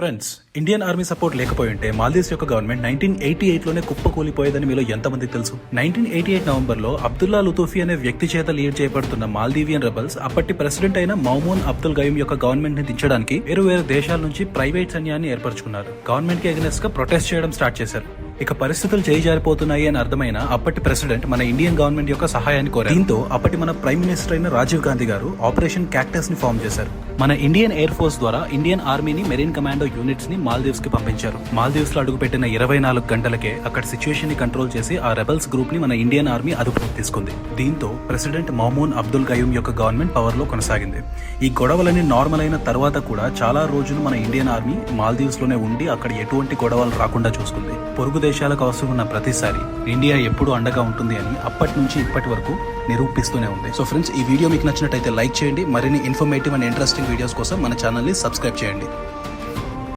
Friends, Indian army support లేకపోయింటే Maldives యొక్క government 1988లోనే కుప్పకూలిపోయేదని మీలో ఎంతమందికి తెలుసు? 1988 నవంబర్లో అబ్దుల్లా లుతూఫీ అనే వ్యక్తి చేత లీడ్ చేయబడుతున్న మాల్దీవియన్ రెబల్స్ అప్పటి ప్రెసిడెంట్ అయిన మౌమూన్ అబ్దుల్ గయూమ్ యొక్క గవర్నమెంట్ ని దించడానికి వేరు దేశాల నుంచి ప్రైవేట్ సైన్యాన్ని ఏర్పరచుకున్నారు. గవర్నమెంట్ కి అగెనెస్ట్ గా ప్రొటెస్ట్ చేయడం స్టార్ట్ చేశారు. ఇక పరిస్థితులు చేయిజారిపోతున్నాయి అని అర్థమైన అప్పటి ప్రెసిడెంట్ మన ఇండియన్ గవర్నమెంట్ యొక్క సహాయాన్ని కోరారు. దీంతో అప్పటి మన ప్రైమ్ మినిస్టర్ అయిన రాజీవ్ గాంధీ గారు ఆపరేషన్ క్యాక్టస్ ని ఫామ్ చేశారు. మన ఇండియన్ ఎయిర్ ఫోర్స్ ద్వారా ఇండియన్ ఆర్మీని మెరీన్ కమాండో యూనిట్స్ ని మాల్దీవ్స్ కి పంపించారు. మాల్దీవ్స్ లో అడుగుపెట్టిన 24 గంటలకే అక్కడ సిచ్యువేషన్ ని కంట్రోల్ చేసి ఆ రెబల్స్ గ్రూప్ ని మన ఇండియన్ ఆర్మీ అదుపులోకి తీసుకుంది. దీంతో ప్రెసిడెంట్ మౌమూన్ అబ్దుల్ గయూమ్ యొక్క గవర్నమెంట్ పవర్ లో కొనసాగింది. ఈ గొడవలని నార్మల్ అయిన తర్వాత కూడా చాలా రోజులు మన ఇండియన్ ఆర్మీ మాల్దీవ్స్ లోనే ఉండి అక్కడ ఎటువంటి గొడవలు రాకుండా చూసుకుంది. పొరుగు దేశాలకు అవసరం ఉన్న ప్రతిసారి ఇండియా ఎప్పుడు అండగా ఉంటుంది అని అప్పటి నుంచి ఇప్పటి వరకు నిరూపిస్తూనే ఉంది. సో ఫ్రెండ్స్, ఈ వీడియో మీకు నచ్చినట్టయితే లైక్ చేయండి. మరిన్ని ఇన్ఫర్మేటివ్ అండ్ ఇంట్రెస్టింగ్ వీడియోస్ కోసం మన ఛానల్ ని సబ్స్క్రైబ్ చేయండి.